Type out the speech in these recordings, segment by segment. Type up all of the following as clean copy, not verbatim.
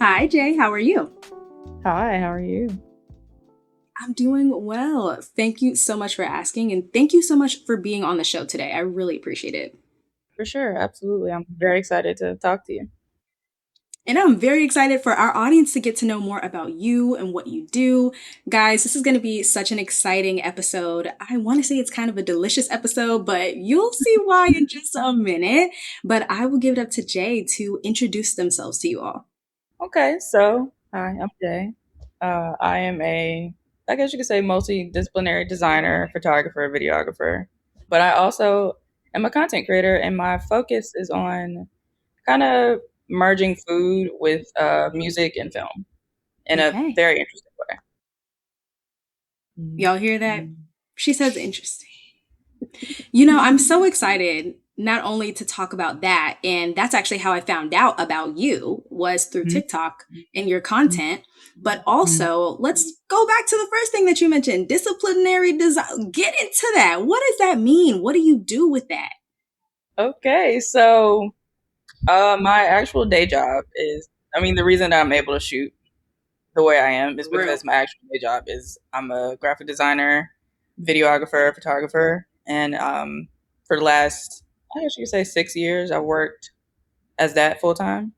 Hi, Jay. How are you? Hi, how are you? I'm doing well. Thank you so much for asking, and thank you so much for being on the show today. I really appreciate it. For sure, absolutely. I'm very excited to talk to you. And I'm very excited for our audience to get to know more about you and what you do. Guys, this is going to be such an exciting episode. I want to say it's kind of a delicious episode, but you'll see why in just a minute. But I will give it up to Jay to introduce themselves to you all. Okay, so hi, I'm Jay. I am I guess you could say, multidisciplinary designer, photographer, videographer. But I also am a content creator, and my focus is on kind of merging food with music and film in a Okay. very interesting way. Y'all hear that? She says interesting. I'm so excited not only to talk about that, and that's actually how I found out about you was through Mhm. TikTok and your content, but also let's go back to the first thing that you mentioned, disciplinary design. Get into that. What does that mean? What do you do with that? Okay, so my actual day job is, the reason that I'm able to shoot the way I am is For real. because my actual day job is I'm a graphic designer, videographer, photographer, and for the last, I guess you could say, 6 years, I worked as that full time.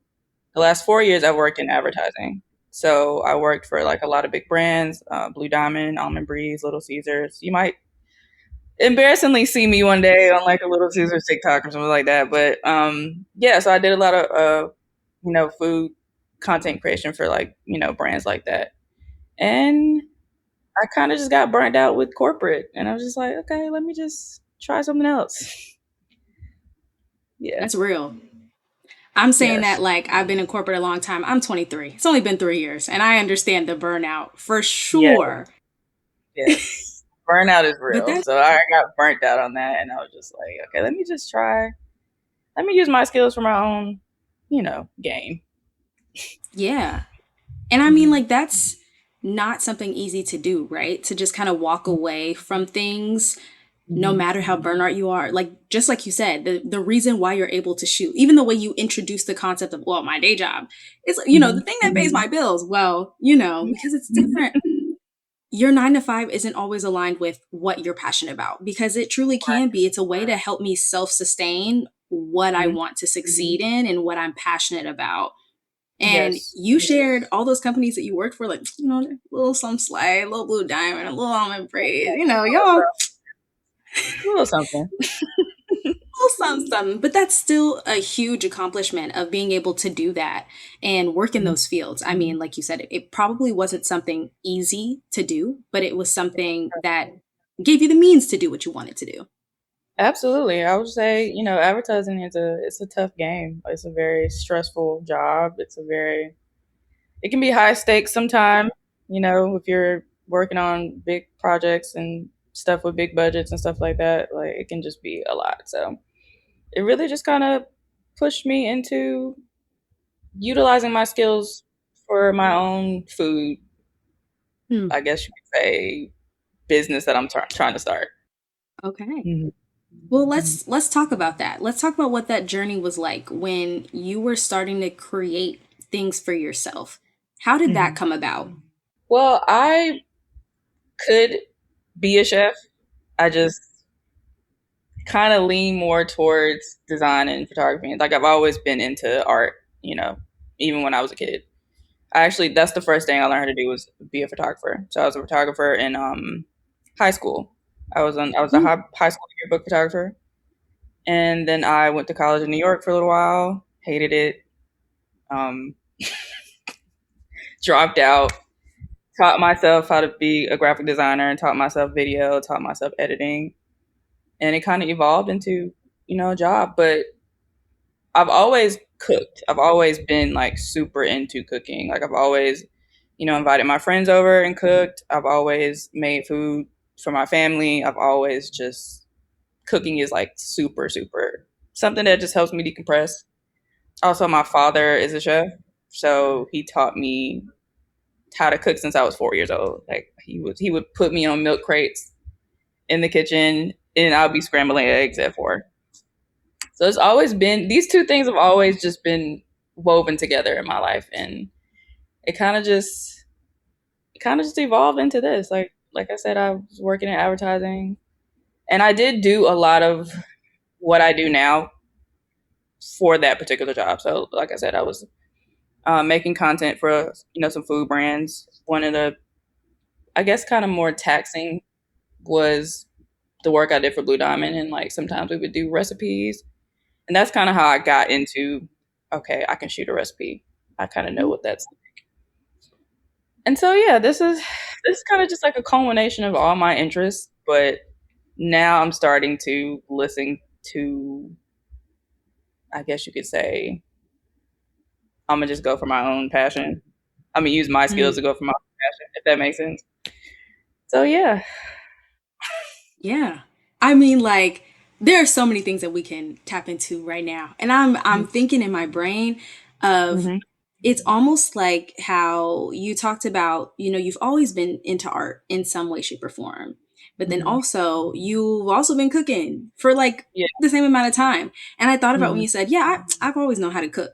The last 4 years, I worked in advertising. So I worked for like a lot of big brands, Blue Diamond, Almond Breeze, Little Caesars. You might embarrassingly see me one day on like a Little Caesars TikTok or something like that. But yeah, so I did a lot of food content creation for like brands like that. And I kind of just got burnt out with corporate, and I was just like, okay, let me just try something else. Yeah. That's real. I'm saying Yes. that like I've been in corporate a long time. I'm 23. It's only been 3 years, and I understand the burnout for Yes. sure. Yes. Burnout is But real. that's So I got burnt out on that, and I was just like, okay, let me just try. Let me use my skills for my own, gain. yeah. And I mean, Mhm. like, that's not something easy to do, right? To just kind of walk away from things, no Mhm. matter how burnout you are. Like, just like you said, the reason why you're able to shoot, even the way you introduce the concept of, well, my day job is, the Mhm. thing that pays my bills. Well, because it's different. Your 9 to 5 isn't always aligned with what you're passionate about because it truly can be. It's a way to help me self sustain what I Mhm. want to succeed in and what I'm passionate about. And Yes. you shared all those companies that you worked for, like, little some slay, little blue diamond, a little almond breeze, y'all A little something. little something. But that's still a huge accomplishment of being able to do that and work in Mhm. those fields. I mean, like you said, it probably wasn't something easy to do, but it was something that gave you the means to do what you wanted to do. Absolutely. I would say, advertising is it's a tough game. It's a very stressful job. It can be high stakes sometimes, if you're working on big projects and stuff with big budgets and stuff like that, like it can just be a lot. So it really just kind of pushed me into utilizing my skills for my own food, Hmm. I guess you could say, business that I'm trying to start. Okay. Mhm. Well, let's talk about that. Let's talk about what that journey was like when you were starting to create things for yourself. How did that Mhm. come about? Well, I could be a chef. I just kind of lean more towards design and photography. Like I've always been into art, even when I was a kid. That's the first thing I learned how to do was be a photographer. So I was a photographer in high school. I was a Hmm. high school yearbook photographer, and then I went to college in New York for a little while. Hated it. Um, Dropped out. Taught myself how to be a graphic designer, and taught myself video. Taught myself editing, and it kind of evolved into a job. But I've always cooked. I've always been like super into cooking. Like I've always, invited my friends over and cooked. I've always made food for my family. I've always just cooking is like super, super something that just helps me decompress. Also, my father is a chef, so he taught me how to cook since I was 4 years old. Like he would put me on milk crates in the kitchen, and I'll be scrambling eggs at 4. So it's always been these two things have always just been woven together in my life, and it kind of just evolved into this. Like I said, I was working in advertising, and I did do a lot of what I do now for that particular job. So, like I said, I was making content for some food brands. One of the, I guess, kind of more taxing was the work I did for Blue Diamond, and like sometimes we would do recipes, and that's kind of how I got into, okay, I can shoot a recipe. I kind of know what that's. And so yeah, this is kind of just like a culmination of all my interests, but now I'm starting to listen to, I guess you could say, I'm gonna just go for my own passion. I'm gonna use my skills Mm, to go for my own passion, if that makes sense. So yeah. yeah. I mean, like, there are so many things that we can tap into right now. And I'm thinking in my brain of Mm-hmm. it's almost like how you talked about, you've always been into art in some way, shape, or form. But then Mm-hmm. also, you've also been cooking for like Yeah. the same amount of time. And I thought about when Mm-hmm. you said, yeah, I've always known how to cook.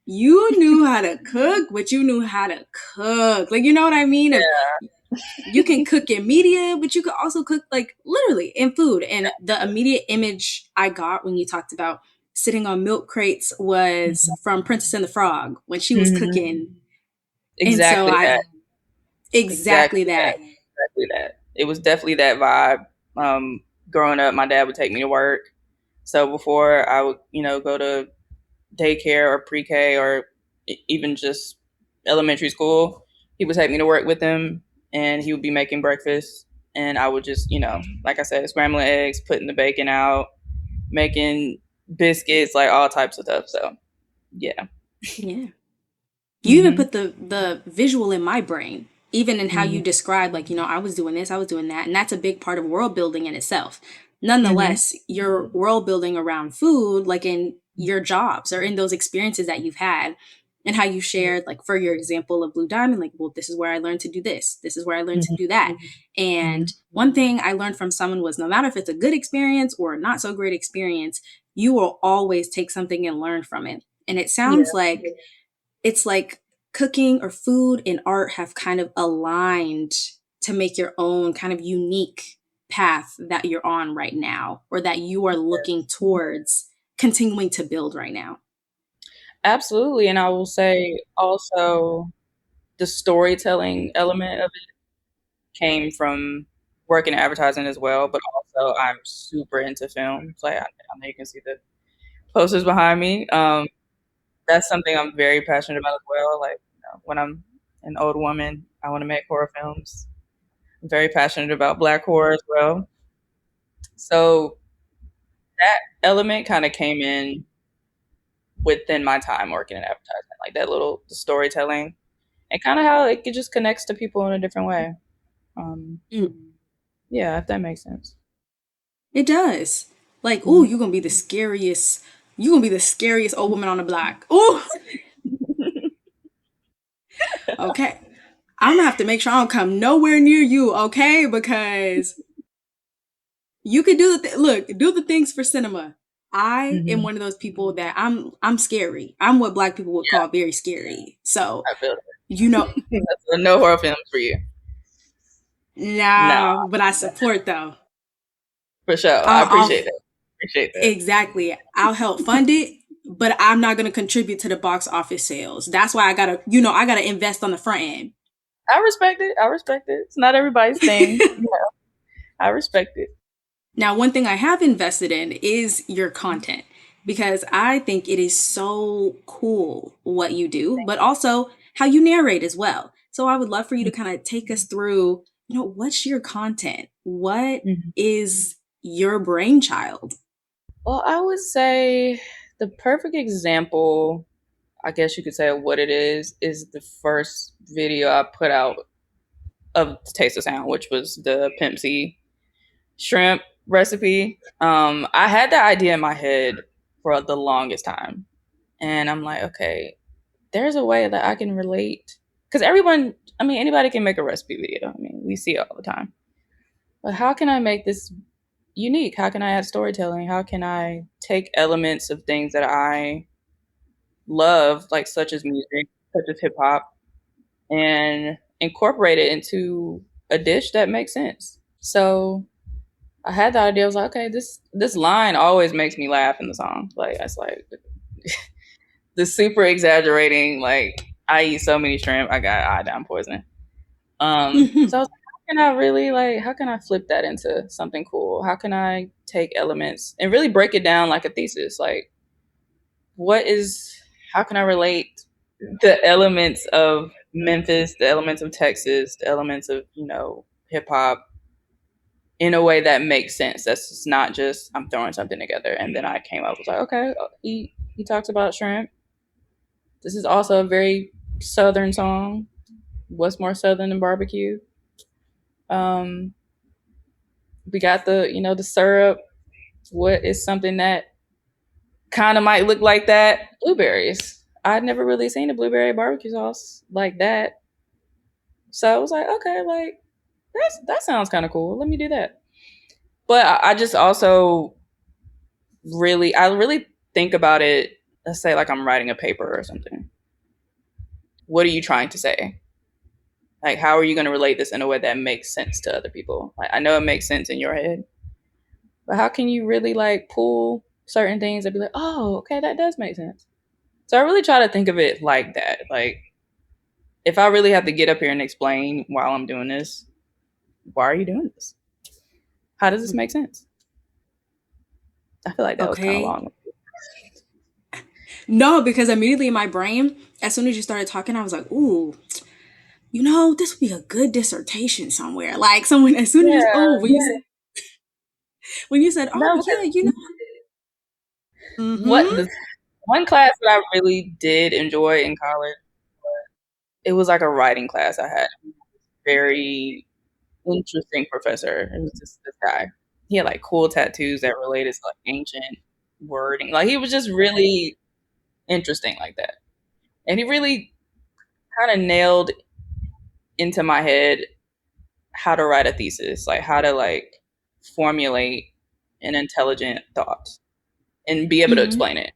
You knew how to cook, but you knew how to cook. Like, you know what I mean? Of you can cook in media, but you could also cook like literally in food. And the immediate image I got when you talked about sitting on milk crates was from Princess and the Frog when she was Mm-hmm. cooking. And so Exactly I that. exactly Exactly that. that. Exactly that. It was definitely that vibe. Growing up, my dad would take me to work. So before I would, go to daycare or pre-K or even just elementary school, he would take me to work with him, and he would be making breakfast, and I would just, like I said, scrambling eggs, putting the bacon out, making biscuits, like all types of stuff. So yeah. Yeah. You even Mhm. put the visual in my brain, even in how you Mhm. describe, like, I was doing this, I was doing that, and that's a big part of world building in itself. Mhm. Nonetheless, your world building around food, like in your jobs or in those experiences that you've had, and how you shared, like for your example of Blue Diamond, like, well, this is where I learned to do this, this is where I learned to Mhm. do that. And Mhm. one thing I learned from someone was no matter if it's a good experience or a not so great experience, you will always take something and learn from it. And it sounds Yeah. like it's like cooking or food and art have kind of aligned to make your own kind of unique path that you're on right now or that you are looking towards continuing to build right now. Absolutely. And I will say also the storytelling element of it came from working in advertising as well, but also I'm super into films. Like I know you can see the posters behind me. That's something I'm very passionate about as well. Like, when I'm an old woman, I want to make horror films. I'm very passionate about black horror as well. So that element kind of came in within my time working in advertising, like that little the storytelling and kind of how it just connects to people in a different way. Um, Mm, yeah, if that makes sense. it does. Like, ooh, Mhm. you're gonna be the scariest old woman on the block. Ooh, okay. I'm gonna have to make sure I don't come nowhere near you, okay? Because you could do the things for cinema. I am Mhm. one of those people that I'm scary. I'm what black people would Yeah, call very scary. So, I feel you know, that. So no horror films for you. No, nah, but I support though. for sure. I I'll appreciate that. Appreciate that. exactly. I'll help fund it, but I'm not gonna contribute to the box office sales. That's why I gotta invest on the front end. I respect it. I respect it. It's not everybody's thing. Yeah, I respect it. Now, one thing I have invested in is your content because I think it is so cool what you do, but also how you narrate as well. So I would love for you to kind of take us through, what's your content? What Mhm. is your brainchild? Well, I would say the perfect example, I guess you could say, of what it is the first video I put out of Taste of Sound, which was the Pimp C shrimp recipe. I had that idea in my head for the longest time. And I'm like, okay, there's a way that I can relate. Because everyone, I mean, anybody can make a recipe video. I mean, we see it all the time. But how can I make this unique? How can I add storytelling? How can I take elements of things that I love, like such as music, such as hip hop, and incorporate it into a dish that makes sense. So I had the idea. I was like, okay, this line always makes me laugh in the song. Like it's like the super exaggerating. Like I eat so many shrimp, I got iodine poisoning. So I was like, how can I really like? How can I flip that into something cool? How can I take elements and really break it down like a thesis? Like, what is? How can I relate the elements of Memphis, the elements of Texas, the elements of hip hop in a way that makes sense. That's just not just I'm throwing something together. And then I came up with like, okay, he talks about shrimp. This is also a very southern song. What's more southern than barbecue? Um, we got the syrup. What is something that kind of might look like that? Blueberries. I'd never really seen a blueberry barbecue sauce like that. So I was like, okay, like that sounds kind of cool. Let me do that. But I just also I really think about it. Let's say like I'm writing a paper or something. What are you trying to say? Like, how are you going to relate this in a way that makes sense to other people? Like, I know it makes sense in your head, but how can you really like pull certain things and be like, oh, okay, that does make sense. So I really try to think of it like that. Like, if I really have to get up here and explain while I'm doing this, why are you doing this? How does this make sense? I feel like that was kind of Okay. long. No, because immediately in my brain, as soon as you started talking, I was like, ooh, this would be a good dissertation somewhere. Like someone, as soon as, Yeah. oh, when you said, oh, No, yeah, what mm-hmm, the one class that I really did enjoy in college, it was like a writing class I had. Very interesting professor. It was just this guy. He had like cool tattoos that related to like ancient wording. Like he was just really interesting like that. And he really kind of nailed into my head how to write a thesis, like how to like formulate an intelligent thought and be able to mm-hmm, explain it.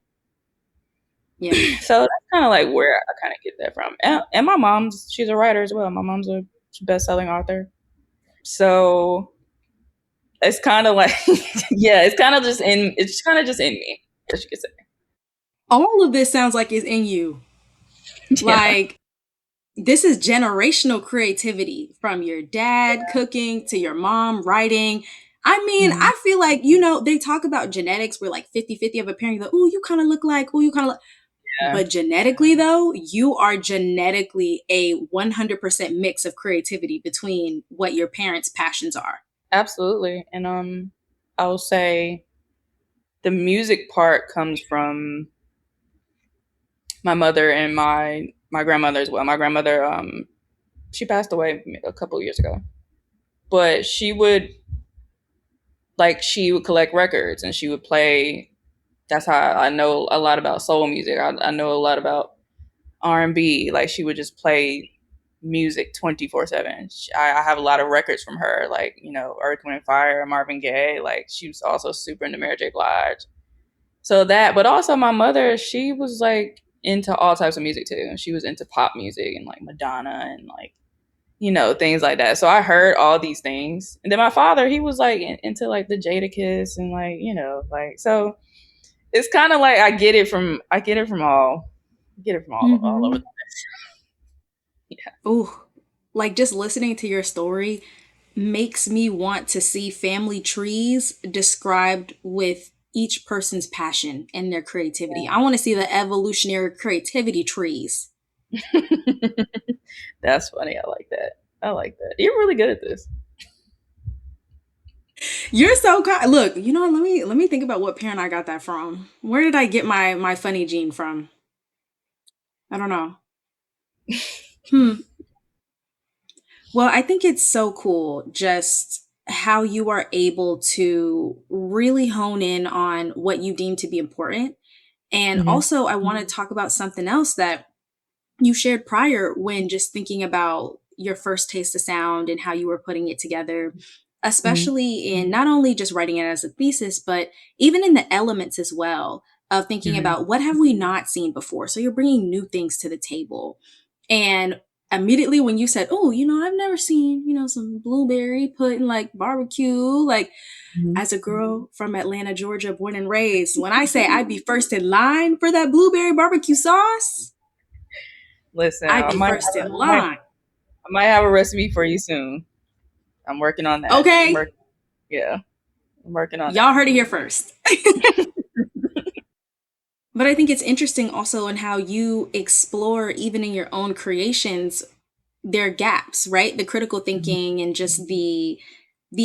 yeah. So that's kind of like where I kind of get that from. And my mom's, she's a writer as well. My mom's a best-selling author. So it's kind of like, yeah, it's kind of just in me, as you could say. All of this sounds like it's in you. Yeah. Like, this is generational creativity from your dad cooking to your mom writing. I mean, Mhm. I feel like, they talk about genetics where like 50-50 of a parent, like, oh, you kind of look like, oh, you kind of look. Yeah, But genetically, though, you are genetically a 100% mix of creativity between what your parents' passions are. absolutely. And I'll say the music part comes from my mother and my grandmother as well. My grandmother, she passed away a couple of years ago, but she would collect records and she would play. That's how I know a lot about soul music. I know a lot about R&B. Like she would just play music 24/7. I have a lot of records from her, like Earth, Wind, and Fire, Marvin Gaye. Like she was also super into Mary J. Blige. So that, but also my mother, she was like into all types of music too. She was into pop music and like Madonna and like things like that. So I heard all these things, and then my father, he was like into like the Jadakiss and like like so. It's kind of like I get it from all over. Mm-hmm. Yeah. Ooh, like just listening to your story makes me want to see family trees described with each person's passion and their creativity. I want to see the evolutionary creativity trees. That's funny. I like that. I like that. You're really good at this. You're so kind. Look, let me think about what parent I got that from. Where did I get my funny gene from? I don't know. Hmm. Well, I think it's so cool just how you are able to really hone in on what you deem to be important. And Hmm. also, I want to talk about something else that you shared prior when just thinking about your first taste of sound and how you were putting it together, Hmm. especially in not only just writing it as a thesis, but even in the elements as well of thinking Hmm. about what have we not seen before. So you're bringing new things to the table. And immediately when you said, "Oh, I've never seen, some blueberry put in like barbecue," like Mhm. as a girl from Atlanta, Georgia, born and raised, when I say I'd be first in line for that blueberry barbecue sauce, Listen, I'd be first in line. I might have a recipe for you soon. I'm working on that. Okay? Yeah, I'm working on Y'all heard it here first. But I think it's interesting also in how you explore, even in your own creations, their gaps, right? The critical that. thinking and just the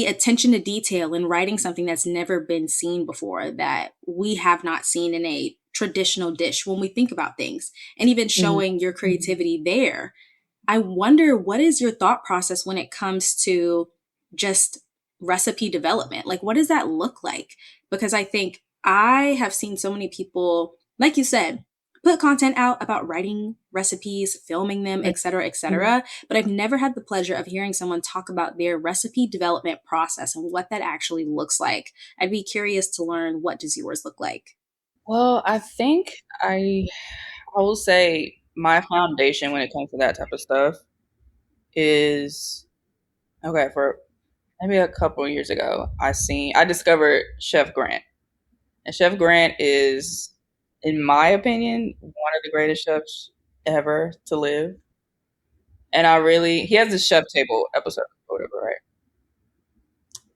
attention to detail in writing something that's never been seen before, that we have not seen in a traditional dish when we think about things, and even Mhm. showing your creativity there. I wonder, what is your thought process when it comes to just recipe development? Like, what does that look like? Because I think I have seen so many people, like you said, put content out about writing recipes, filming them, Mhm. et cetera. But I've never had the pleasure of hearing someone talk about their recipe development process and what that actually looks like. I'd be curious to learn, what does yours look like? Well, I think I will say my foundation when it comes to that type of stuff is okay. For maybe a couple of years ago, I discovered Chef Grant, and Chef Grant is, in my opinion, one of the greatest chefs ever to live. And he has this chef table episode or whatever, right?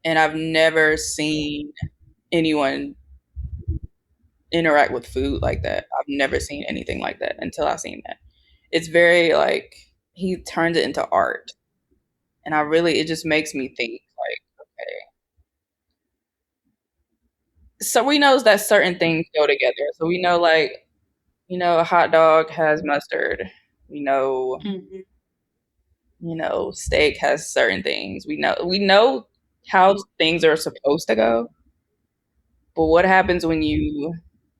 And I've never seen anyone interact with food like that. I've never seen anything like that until I seen that. It's very like he turns it into art. And it just makes me think like, okay. So we know that certain things go together. So we know like, a hot dog has mustard. We know, Mhm. steak has certain things. We know how things are supposed to go. But what happens when you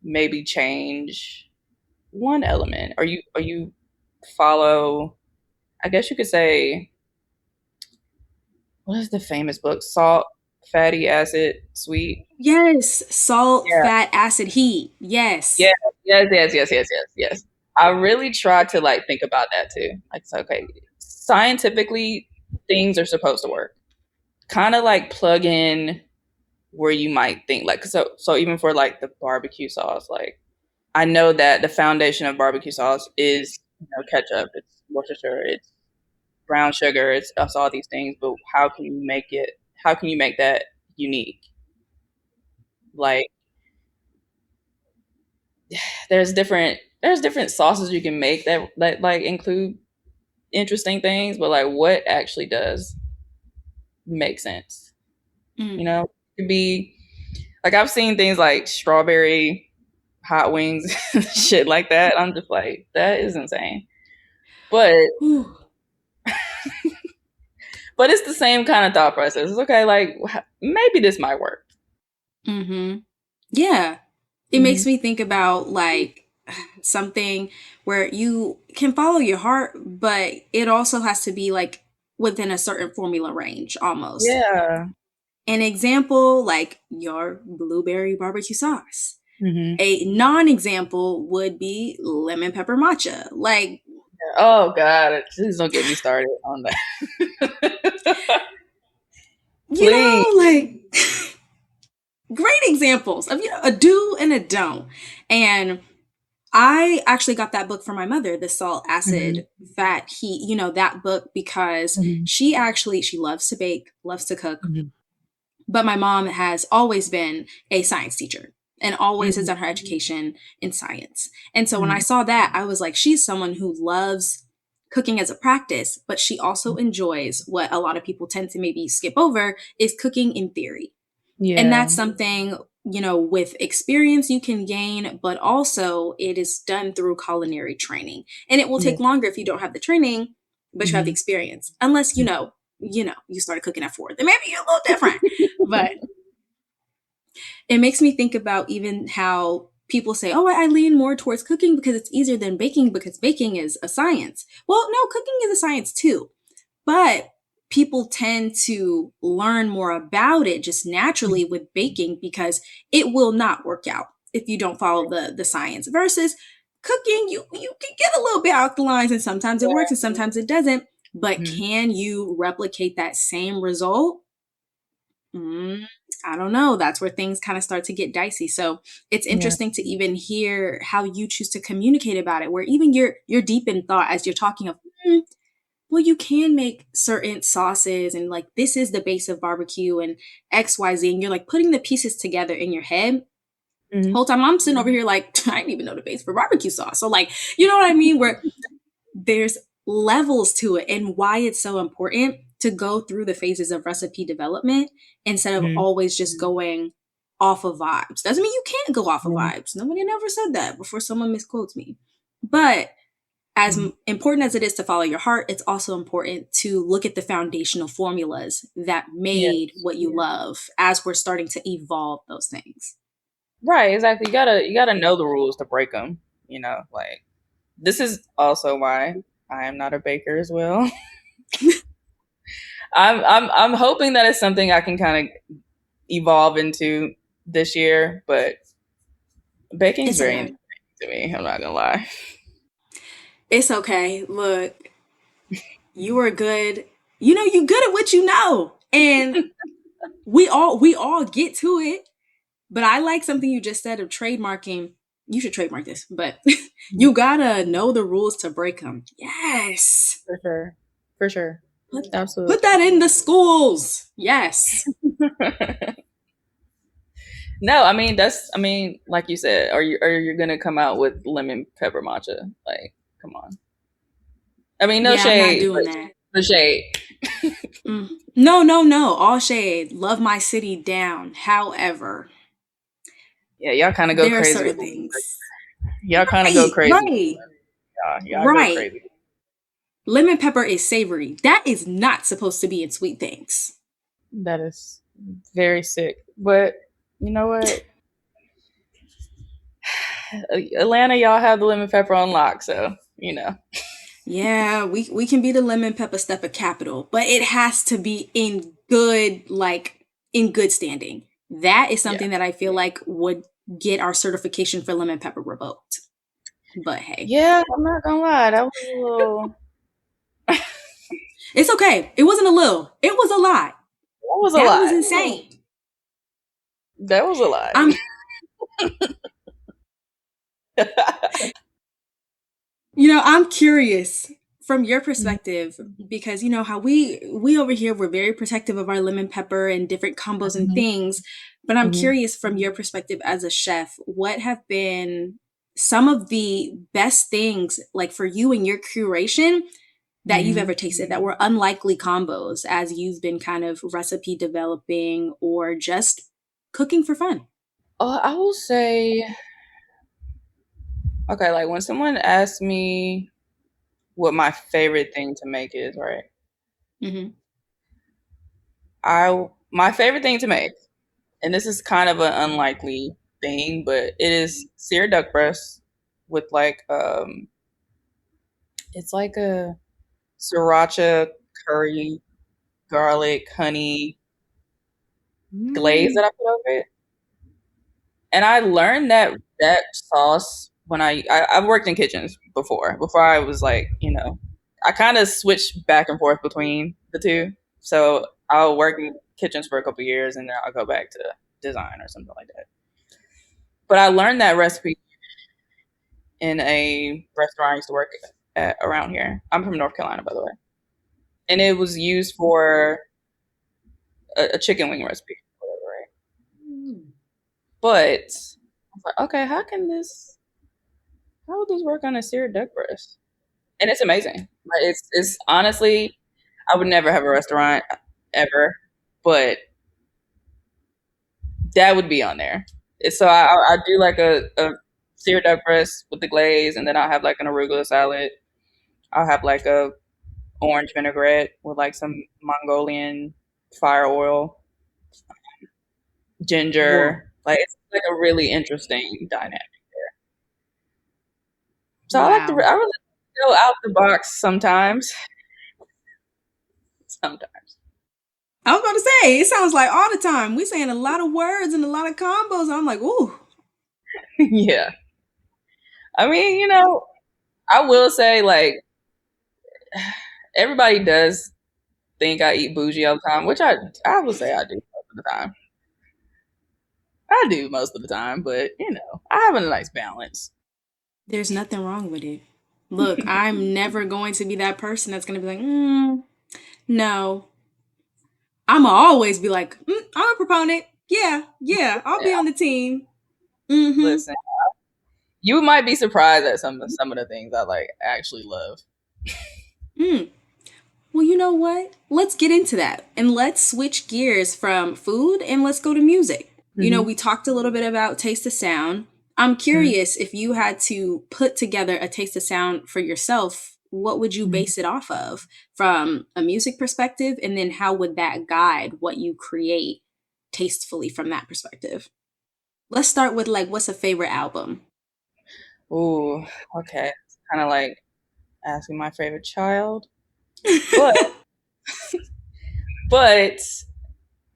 maybe change one element, or you follow, I guess you could say, what is the famous book? Salt, fatty acid, sweet. Yes, salt, Yeah. fat, acid, heat. Yeah. Yes. Yes. I really try to like think about that too. Like, it's okay. Scientifically, things are supposed to work. Kind of like plug in where you might think like, so even for like the barbecue sauce, like I know that the foundation of barbecue sauce is, ketchup, it's Worcestershire, it's brown sugar, it's all these things. But how can you make it? How can you make that unique? Like there's different sauces you can make that like include interesting things, but like what actually does make sense? You Mm. know, it could be like I've seen things like strawberry hot wings, shit like that. I'm just like, that is insane. But Whew. but it's the same kind of thought process. It's okay, like maybe this might work. Mm-hmm. Yeah. It Hmm. makes me think about like something where you can follow your heart, but it also has to be like within a certain formula range almost. Yeah. An example, like your blueberry barbecue sauce. Hmm. A non example would be lemon pepper matcha. Like, Oh God, please don't get me started on that. Please. like great examples of, a do and a don't. And I actually got that book from my mother, the salt, Hmm. acid, fat, heat, that book, because Hmm. she loves to bake, loves to cook, Hmm. but my mom has always been a science teacher and always has Hmm. done her education in science. And so when I Hmm. saw that, I was like, she's someone who loves cooking as a practice, but she also enjoys what a lot of people tend to maybe skip over, is cooking in theory. And Yeah. that's something, with experience you can gain, but also it is done through culinary training. And it will Yeah. take longer if you don't have the training, but you have the Hmm. experience. Unless, you started cooking at 4. Then maybe you're a little different. But it makes me think about even how people say, oh, I lean more towards cooking because it's easier than baking because baking is a science. Well, no, cooking is a science too. But people tend to learn more about it just naturally with baking because it will not work out if you don't follow the science, versus cooking, you can get a little bit out the lines, and sometimes it works and Yeah. sometimes it doesn't. But Mhm. can you replicate that same result? Mm, I don't know. That's where things kind of start to get dicey. So it's Yeah. interesting to even hear how you choose to communicate about it, where even you're deep in thought as you're talking of, well, you can make certain sauces and like this is the base of barbecue and XYZ, and you're like putting the pieces together in your head. Mhm. Whole time I'm sitting over here like I didn't even know the base for barbecue sauce. So like, you know what I mean? Where there's levels to it and why it's so important to go through the phases of recipe development instead of Mhm. always just going off of vibes. Doesn't mean you can't go off of Yeah. vibes. Nobody never said that before someone misquotes me. But as Mhm. important as it is to follow your heart, it's also important to look at the foundational formulas that made Yes. what you love as we're starting to evolve those things. Right, exactly. You gotta know the rules to break them. Like this is also why I am not a baker as well. I'm hoping that it's something I can kind of evolve into this year, but baking is It's very okay. interesting to me. I'm not gonna lie. It's okay. Look, you are good. You know, you good at what you know. And we all get to it. But I like something you just said of trademarking. You should trademark this, but you gotta know the rules to break them. Yes. For sure, for sure, Put, absolutely. put that in the schools. Yes. No, I mean, like you said, are you gonna come out with lemon pepper matcha? Like, come on. I mean, no Yeah, I'm not shade, doing but that. the shade. Mm. No, no, no. All shade. Love my city down. However, Yeah, y'all kind of go there are crazy with certain things. y'all kind of go Right, crazy. right, Y'all go right. crazy. Lemon pepper is savory. That is not supposed to be in sweet things. That is very sick. But you know what? Atlanta, y'all have the lemon pepper on lock, so Yeah, we can be the lemon pepper stepper capital, but it has to be in good, like in good standing. That is yeah, something that I feel like would get our certification for lemon pepper revoked. But hey, yeah. I'm not gonna lie, that was a little. it's okay. It wasn't a little. It was a lot. That was a That was lot. insane. That was a lot. I'm I'm curious from your Mhm. perspective because you know how we over here we're very protective of our lemon pepper and different combos and Mhm. things, but I'm Mhm. curious from your perspective as a chef, what have been some of the best things like for you and your curation that you've ever Mhm. tasted that were unlikely combos as you've been kind of recipe developing or just cooking for fun? I will say, okay, like when someone asks me what my favorite thing to make is, right? Hmm. My favorite thing to make, and this is kind of an unlikely thing, but it is seared duck breast with it's like a sriracha curry, garlic, honey glaze Mm. that I put over it. And I learned that sauce when I've worked in kitchens before. Before I was like, I kind of switched back and forth between the two. So I'll work in kitchens for a couple years and then I'll go back to design or something like that. But I learned that recipe in a restaurant I used to work at around here. I'm from North Carolina, by the way, and it was used for a chicken wing recipe, whatever, right? Mm. But I was like, okay, how would this work on a seared duck breast? And it's amazing. Like it's honestly, I would never have a restaurant ever, but that would be on there. So I do like a seared duck breast with the glaze, and then I'll have like an arugula salad. I'll have like a orange vinaigrette with like some Mongolian fire oil, Whoa. ginger. Like it's like a really interesting dynamic. So Wow. I really go out the box sometimes. Sometimes. I was about to say, it sounds like all the time. We saying a lot of words and a lot of combos. I'm like, ooh, Yeah. I mean, I will say like everybody does think I eat bougie all the time, which I would say I do most of the time. I do most of the time, but I have a nice balance. There's nothing wrong with it. Look, I'm never going to be that person that's going to be like, no. I'm going to always be like, I'm a proponent. Yeah, yeah, I'll Yeah, be on the team. Mm-hmm. listen, you might be surprised at some of the things I like actually love. Mm. Well, you know what? Let's get into that and let's switch gears from food and let's go to music. Hmm. We talked a little bit about taste of sound. I'm curious if you had to put together a taste of sound for yourself, what would you Hmm. base it off of from a music perspective? And then how would that guide what you create tastefully from that perspective? Let's start with like, what's a favorite album? Ooh, okay. It's kind of like asking my favorite child, but but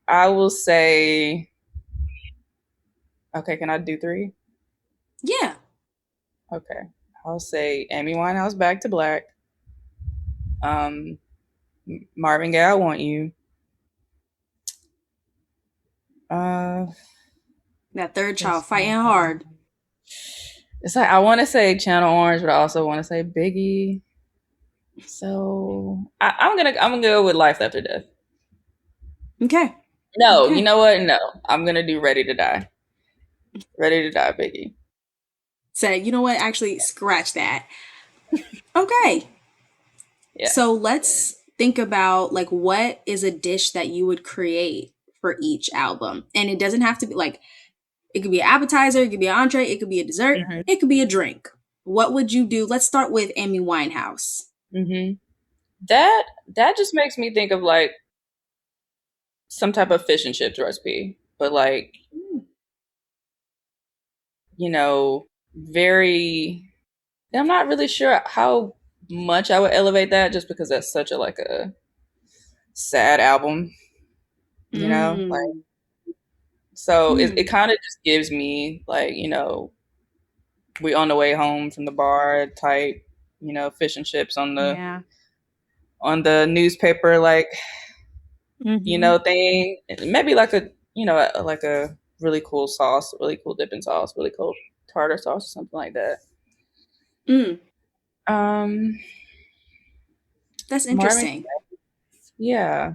I will say, okay. Can I do three? Yeah. Okay, I'll say Amy Winehouse, Back to Black. Um, Marvin Gaye, I Want You. Uh, That third child let's fighting hard. It's like I want to say Channel Orange, but I also want to say Biggie. So I'm gonna go with Life After Death. Okay. No, you Okay. know what? No, I'm gonna do Ready to Die. Ready to Die, Biggie. So, you know what? Actually, scratch that. Okay. Yeah. So let's think about like what is a dish that you would create for each album. And it doesn't have to be like it could be an appetizer, it could be an entree, it could be a dessert, Hmm. it could be a drink. What would you do? Let's start with Amy Winehouse. Hmm. That just makes me think of like some type of fish and chips recipe, but like very. I'm not really sure how much I would elevate that, just because that's such a like a sad album, like. Mm. So it Mm. kind of just gives me like, we on the way home from the bar type, fish and chips Yeah. on the newspaper, like, Mm-hmm. thing. Maybe like like a really cool sauce, really cool dipping sauce, really cool tartar sauce or something like that. Mm. Um That's Marvin, interesting. yeah.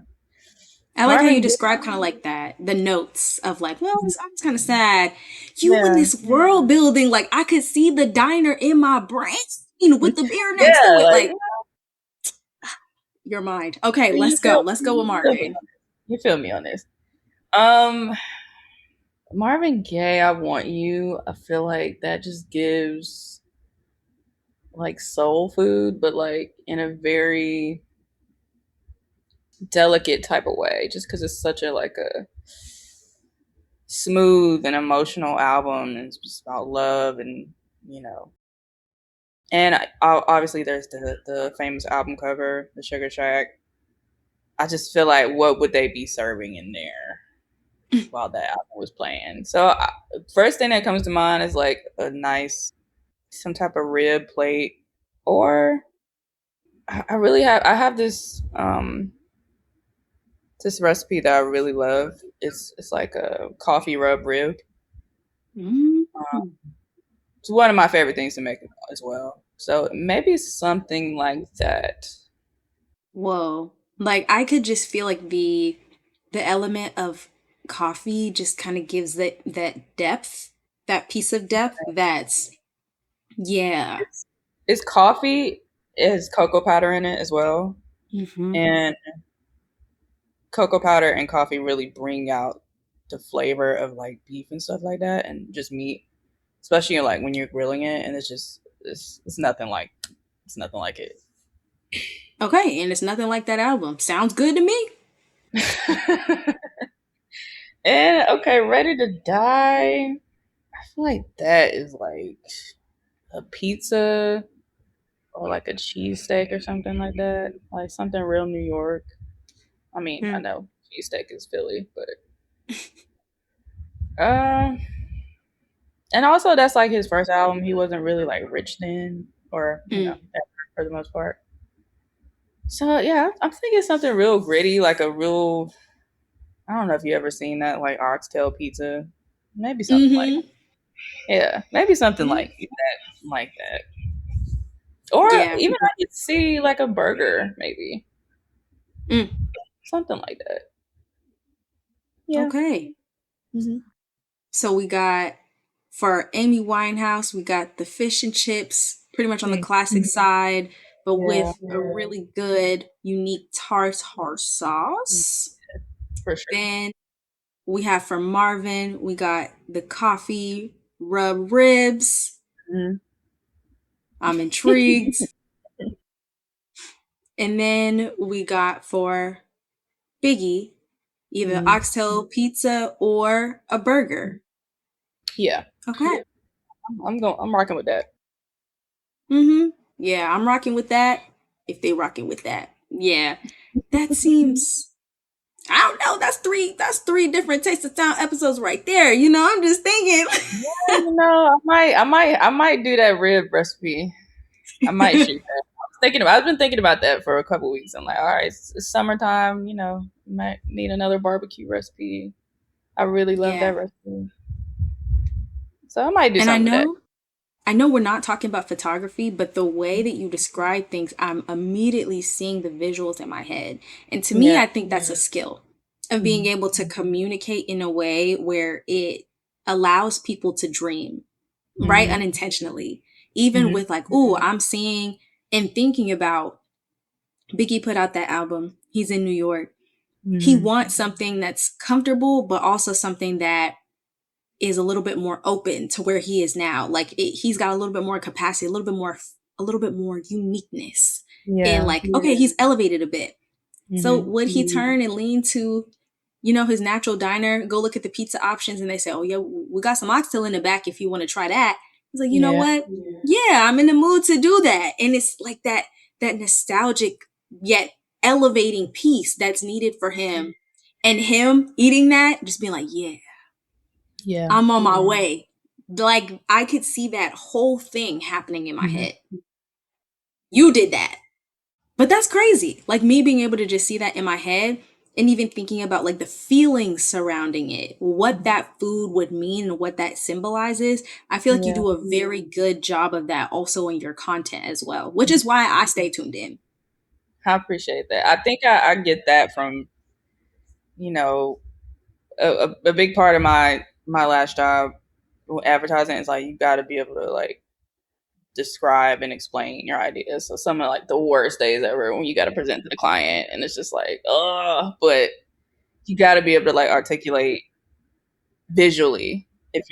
I like how you Marvin Gaye, describe kind of like that, the notes of like, well, I was kind of sad. You in yeah. this world building, like I could see the diner in my brain with the beer next to Yeah, it. like Like your mind. Okay, you let's go. Let's go with you feel me Marvin. on this. You feel me on this. Um Marvin Gaye, I Want You. I feel like that just gives like soul food, but like in a very delicate type of way, just because it's such a like a smooth and emotional album, and it's just about love, and you know. And obviously, there's the famous album cover, the Sugar Shack. I just feel like what would they be serving in there while that album was playing? So first thing that comes to mind is like a nice some type of rib plate, or I have this recipe that I really love. It's like a coffee rub rib. Mm. It's one of my favorite things to make as well. So maybe something like that. Whoa. Like I could just feel like the element of coffee just kind of gives that depth, that piece of depth that's yeah. It's it's coffee. It has cocoa powder in it as well, Mm-hmm. and cocoa powder and coffee really bring out the flavor of like beef and stuff like that, and just meat, especially like when you're grilling it, and it's nothing like it. Okay, and it's nothing like that album. Sounds good to me. And okay, Ready to Die. I feel like that is like a pizza or like a cheesesteak or something like that. Like something real New York. I mean, I Hmm. know cheesesteak is Philly, but uh And also, that's like his first album. He wasn't really like rich then, or Mm. ever, for the most part. So yeah, I'm thinking something real gritty, like a real. I don't know if you ever seen that, like oxtail pizza. Maybe something like, Mm-hmm. yeah, maybe something Yeah. like that. Or Yeah. even I could see like a burger, maybe Mm. something like that. Yeah. Okay. Hmm. So we got for Amy Winehouse, we got the fish and chips, pretty much on the Mm, classic side, but yeah, with a really good, unique tartar mm, sauce. for sure. Then we have for Marvin, we got the coffee rub ribs. Mhm. I'm intrigued. And then we got for Biggie, either Mhm. oxtail pizza or a burger. Yeah, Okay. I'm going. I'm rocking with that. Mm-hmm. Yeah, I'm rocking with that. If they rocking with that. Yeah. That seems I don't know. That's three different Taste of Town episodes right there. I'm just thinking. Yeah, I might do that rib recipe. I might shoot that. I've been thinking about that for a couple weeks. I'm like, all right, it's summertime. Might need another barbecue recipe. I really love Yeah. that recipe, so I might do And I something with that. know I know we're not talking about photography, but the way that you describe things, I'm immediately seeing the visuals in my head. And to me, Yeah. I think that's a skill of being Mhm. able to communicate in a way where it allows people to dream, right? Mhm. Unintentionally. Even Mhm. with like, ooh, I'm seeing and thinking about Biggie put out that album. He's in New York. He Mhm. wants something that's comfortable, but also something that is a little bit more open to where he is now. Like he's got a little bit more capacity, a little bit more uniqueness. And Yeah. like, okay, he's elevated a bit. So Mhm. would he turn and lean to, his natural diner, go look at the pizza options and they say, oh yeah, we got some oxtail in the back if you want to try that. He's like, you know Yeah. what? Yeah, I'm in the mood to do that. And it's like that nostalgic yet elevating piece that's needed for him. And him eating that, just being like, yeah, Yeah. I'm on my way. Like I could see that whole thing happening in my Mhm. head. You did that. But that's crazy. Like me being able to just see that in my head and even thinking about like the feelings surrounding it, what that food would mean and what that symbolizes. I feel like you Yeah. do a very good job of that also in your content as well, which is why I stay tuned in. I appreciate that. I think I get that from you know a big part of my last job advertising is like you got to be able to like describe and explain your ideas. So some of like the worst days ever when you got to present to the client and it's just like but you got to be able to like articulate visually if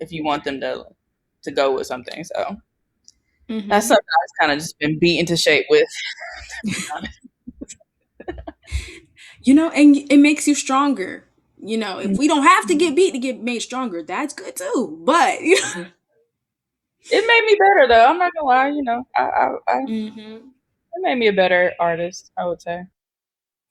if you want them to go with something. So that's Hmm. something I've kind of just been beaten to shape with. To be honest. And it makes you stronger. If we don't have to get beat to get made stronger, that's good too. But It made me better though. I'm not gonna lie. hmm. It made me a better artist. I would say.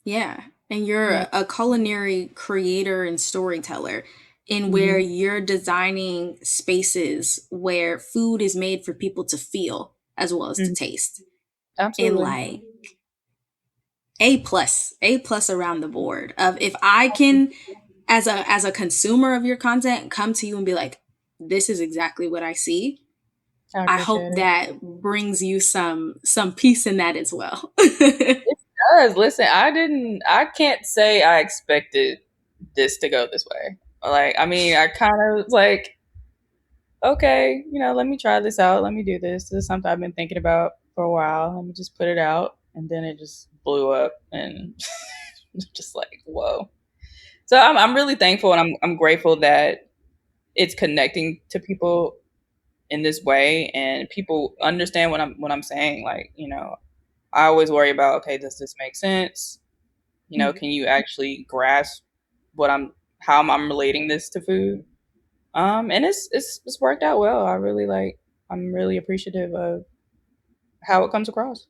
Yeah. And you're Yeah. a culinary creator and storyteller in where Hmm. you're designing spaces where food is made for people to feel as well as to Hmm. taste. And Absolutely. like A plus around the board of if I can as a consumer of your content come to you and be like, this is exactly what I see. I I hope appreciate it. that brings you some peace in that as well. It does. Listen, I can't say I expected this to go this way. Like, I mean, I kind of was like, okay, let me try this out. Let me do this. This is something I've been thinking about for a while. Let me just put it out. And then it just blew up and just like, whoa. So I'm really thankful and I'm grateful that it's connecting to people in this way and people understand what I'm saying. Like, I always worry about, okay, does this make sense? Can you actually grasp what how I'm relating this to food? And it's worked out well. I'm really appreciative of how it comes across.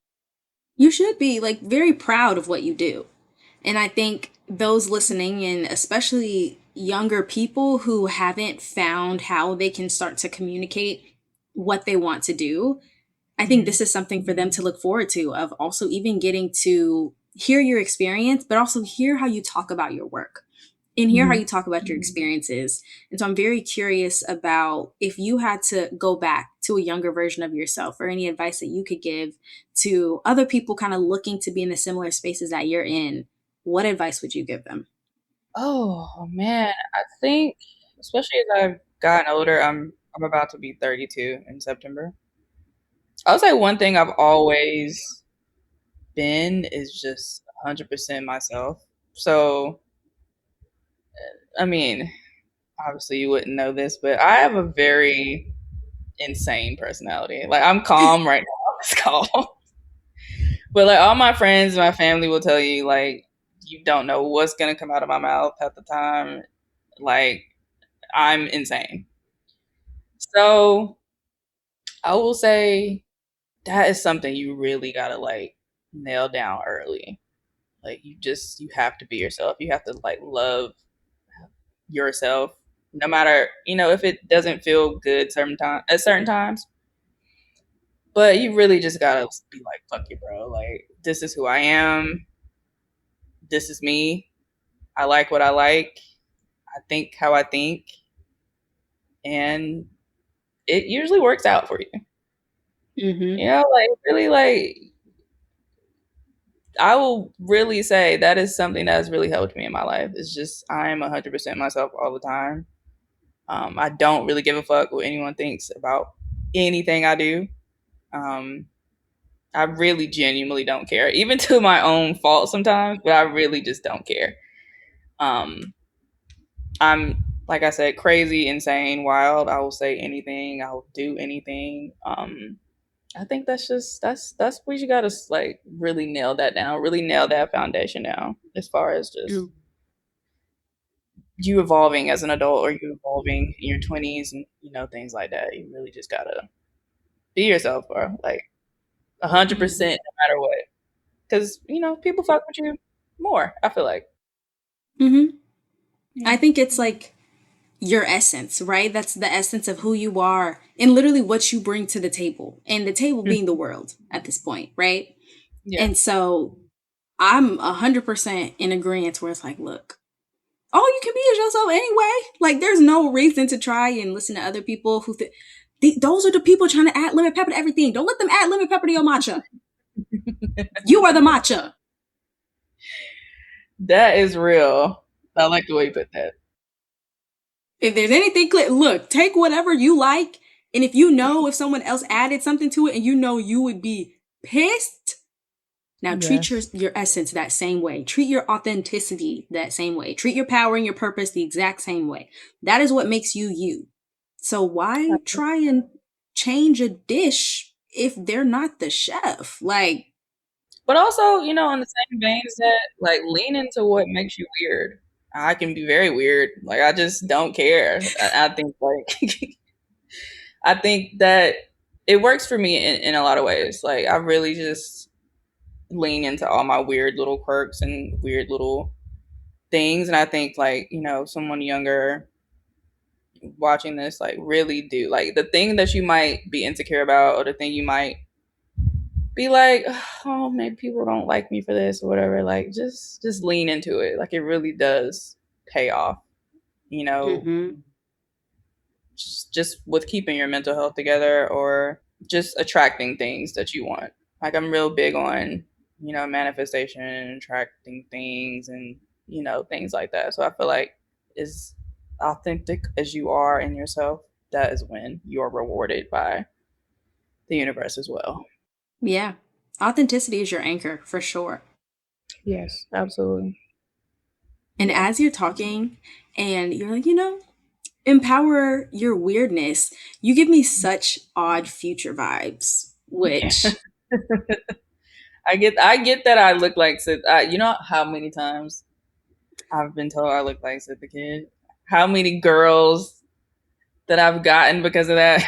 You should be like very proud of what you do. And I think those listening, and especially younger people who haven't found how they can start to communicate what they want to do, I think Mhm. this is something for them to look forward to, of also even getting to hear your experience, but also hear how you talk about your work and hear how Mhm. you talk about your experiences. And so I'm very curious about if you had to go back to a younger version of yourself, or any advice that you could give to other people kind of looking to be in the similar spaces that you're in, what advice would you give them? Oh man, I think especially as I've gotten older, I'm about to be 32 in September. I would say one thing I've always been is just 100% myself. So, I mean, obviously you wouldn't know this, but I have a very insane personality. Like I'm calm right now. It's calm. But like all my friends and my family will tell you like you don't know what's gonna come out of my mouth at the time. Like I'm insane. So I will say that is something you really gotta like nail down early. Like you have to be yourself. You have to like love yourself no matter, if it doesn't feel good at certain times. But you really just gotta be like, fuck you, bro. Like this is who I am. This is me. I like what I like. I think how I think. And it usually works out for you. Mm-hmm. Like really like I will really say that is something that has really helped me in my life. It's just I am 100% myself all the time. I don't really give a fuck what anyone thinks about anything I do. Um, I really genuinely don't care, even to my own fault sometimes, but I really just don't care. Um, I'm, like I said, crazy, insane, wild. I will say anything, I will do anything. I think that's where you gotta like really nail that down, really nail that foundation down as far as just you evolving as an adult or you evolving in your 20s and things like that. You really just gotta be yourself, bro. Like 100% no matter what, because people fuck with you more. I feel like Mm-hmm. I yeah. think it's like your essence, right? That's the essence of who you are and literally what you bring to the table, and the table being the world at this point, right? Yeah. And so I'm 100% in agreement where it's like, look, all you can be is yourself anyway. Like, there's no reason to try and listen to other people who those are the people trying to add lemon pepper to everything. Don't let them add lemon pepper to your matcha. You are the matcha. That is real. I like the way you put that. If there's anything clear, look, take whatever you like. And if you know if someone else added something to it and you know you would be pissed, now treat your, Yes. your essence that same way. Treat your authenticity that same way. Treat your power and your purpose the exact same way. That is what makes you you. So why try and change a dish if they're not the chef? Like, But also, in the same veins that like lean into what makes you weird. I can be very weird. Like I just don't care. I think like I think that it works for me in a lot of ways. Like I really just lean into all my weird little quirks and weird little things. And I think like, someone younger watching this, like really do like the thing that you might be insecure about or the thing you might be like, oh, maybe people don't like me for this or whatever. Like just lean into it. Like it really does pay off, you know, mm-hmm. just with keeping your mental health together or just attracting things that you want. Like I'm real big on, manifestation and attracting things and, things like that. So I feel like as authentic as you are in yourself, that is when you're rewarded by the universe as well. Yeah. Authenticity is your anchor for sure. Yes, absolutely. And Yeah. as you're talking and you're like, empower your weirdness, you give me such odd future vibes, Yeah. which I get that I look like Sid. You know how many times I've been told I look like Sid the Kid? How many girls that I've gotten because of that?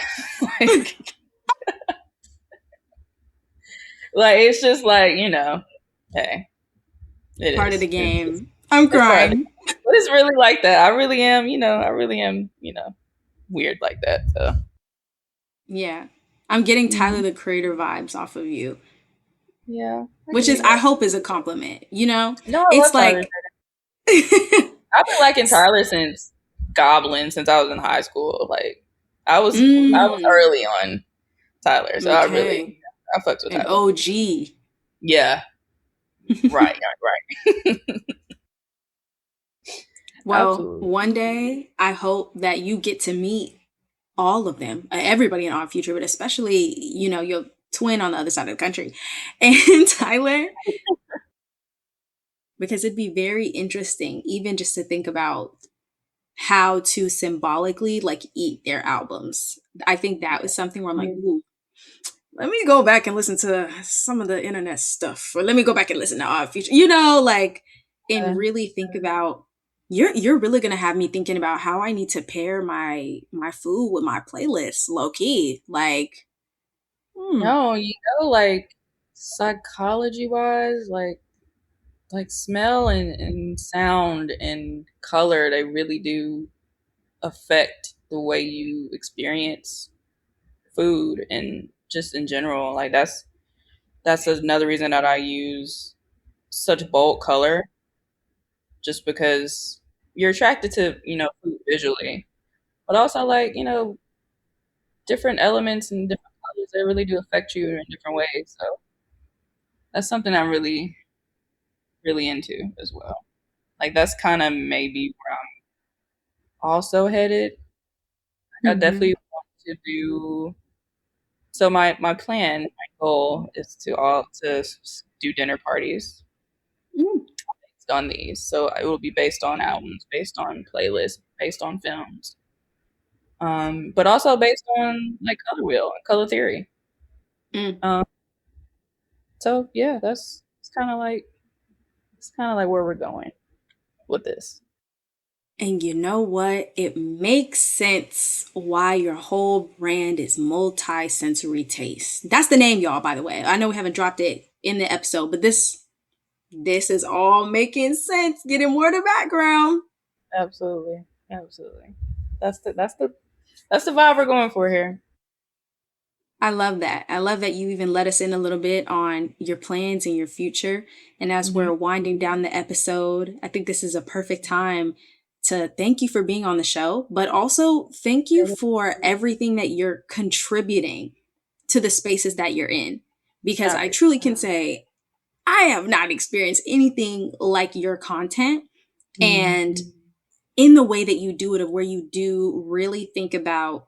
like, like it's just like hey, it part of the is. It's game. I'm it's part of the crying. But it's really like that. I really am, weird like that. So Yeah. I'm getting Tyler mhm. the Creator vibes off of you, Yeah, I which can is, see I that. hope, is a compliment, you know? No, I It's love Tyler. like, I've been liking Tyler since Goblin, since I was in high school. Like I was mm, early on Tyler, so okay, I fucks with an Tyler. OG. Yeah, right. Well, Absolutely. one day I hope that you get to meet all of them, everybody in our future, but especially, your twin on the other side of the country, and Tyler, because it'd be very interesting, even just to think about how to symbolically like eat their albums. I think that was something where I'm like, ooh, let me go back and listen to some of the internet stuff, or let me go back and listen to our future, like, and Yeah. really think about. You're really gonna have me thinking about how I need to pair my food with my playlist, low key. Like, hmm. No, like psychology wise, like smell and sound and color, they really do affect the way you experience food and just in general. Like that's another reason that I use such bold color, just because you're attracted to, food visually. But also like, different elements and different colors, they really do affect you in different ways. So that's something I'm really, really into as well. Like that's kind of maybe where I'm also headed. Like I Mm-hmm. definitely want to do. So my plan, my goal is to do dinner parties Mm. based on these. So it will be based on albums, based on playlists, based on films, but also based on like color wheel and color theory. Mm. Um, so yeah, it's kind of like where we're going with this. And you know what? It makes sense why your whole brand is multi-sensory taste. That's the name, y'all, by the way. I know we haven't dropped it in the episode, but this is all making sense. Getting more to background. Absolutely, absolutely. That's the vibe we're going for here. I love that. I love that you even let us in a little bit on your plans and your future. And as Hmm. we're winding down the episode, I think this is a perfect time to thank you for being on the show, but also thank you for everything that you're contributing to the spaces that you're in. Because I I appreciate truly can say I have not experienced anything like your content. And in the way that you do it, of where you do really think about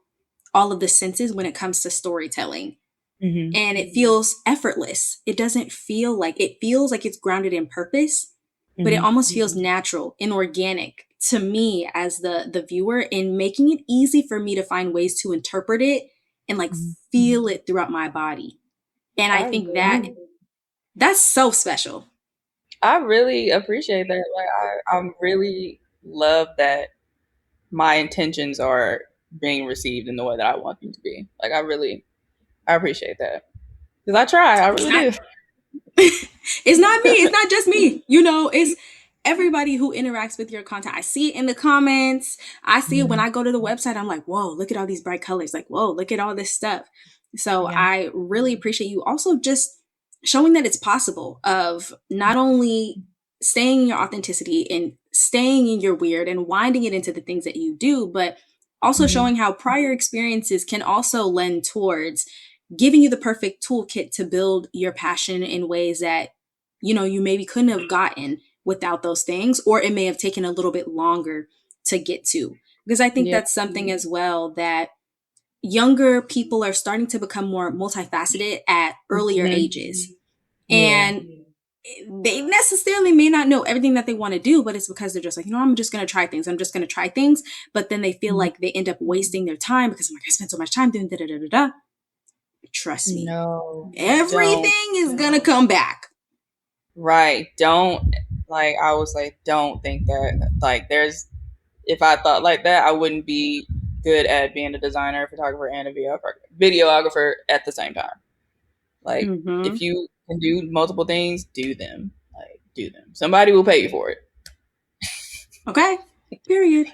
all of the senses when it comes to storytelling, it. Hmm. and it feels effortless. It doesn't feel like, it feels like it's grounded in purpose, but it Hmm. almost feels natural and organic to me as the viewer, in making it easy for me to find ways to interpret it and like Hmm. feel it throughout my body. And I I think really, that that's so special. I really appreciate that. Like I really love that my intentions are being received in the way that I want them to be. Like I appreciate that because I It's really not do. it's not me. It's not just me. It's everybody who interacts with your content. I see it in the comments. I see it when I go to the website. I'm like, whoa, look at all these bright colors. Like, whoa, look at all this stuff. So Yeah. I really appreciate you also just showing that it's possible, of not only staying in your authenticity and staying in your weird and winding it into the things that you do, but also Hmm. showing how prior experiences can also lend towards giving you the perfect toolkit to build your passion in ways that you maybe couldn't have gotten without those things, or it may have taken a little bit longer to get to, because I think Yeah. that's something as well that younger people are starting to become more multifaceted at earlier Hmm. ages, Yeah. and they necessarily may not know everything that they want to do, but it's because they're just like, I'm just going to try things, but then they feel Mhm. like they end up wasting their time because I'm like, I spent so much time doing da da da da da. Trust me, No, don't. everything is gonna come back. Right. Don't, like, I was like, don't think that. Like, if I thought like that, I wouldn't be good at being a designer, photographer, and a videographer at the same time. Like, Mm-hmm. if you can do multiple things, do them. Like, do them. Somebody will pay you for it. Okay. Period.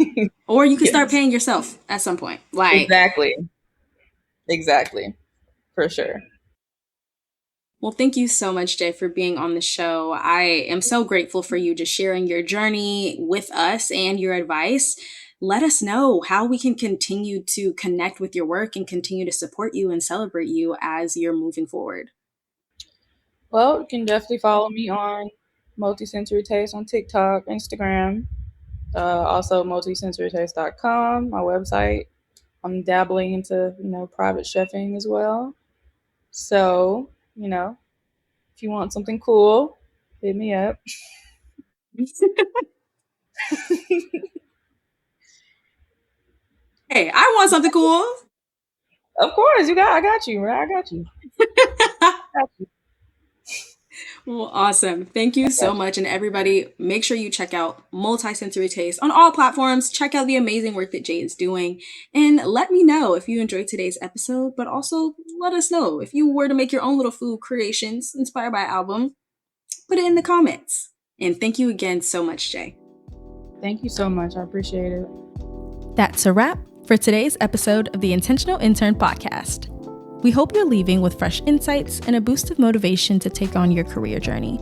Or you can start Yes. paying yourself at some point. Like, Exactly. Exactly. For sure. well, thank you so much, Jay, for being on the show. I am so grateful for you just sharing your journey with us and your advice. Let us know how we can continue to connect with your work and continue to support you and celebrate you as you're moving forward. Well, you can definitely follow me on Multisensory Taste on TikTok, Instagram, also multisensorytaste.com, my website. I'm dabbling into, private chefing as well. So, if you want something cool, hit me up. Hey, I want something cool. Of course, I got you, right? I got you. Got you. Well, awesome. Thank you I so got you. much. And everybody, make sure you check out Multisensory Taste on all platforms. Check out the amazing work that Jay is doing. And let me know if you enjoyed today's episode, but also let us know if you were to make your own little food creations inspired by album. Put it in the comments. And thank you again so much, Jay. Thank you so much. I appreciate it. That's a wrap for today's episode of the Intentional Intern podcast. We hope you're leaving with fresh insights and a boost of motivation to take on your career journey.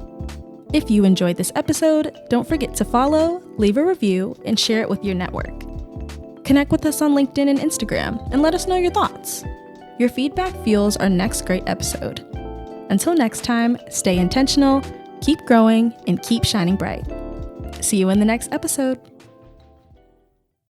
If you enjoyed this episode, don't forget to follow, leave a review, and share it with your network. Connect with us on LinkedIn and Instagram and let us know your thoughts. Your feedback fuels our next great episode. Until next time, stay intentional, keep growing, and keep shining bright. See you in the next episode.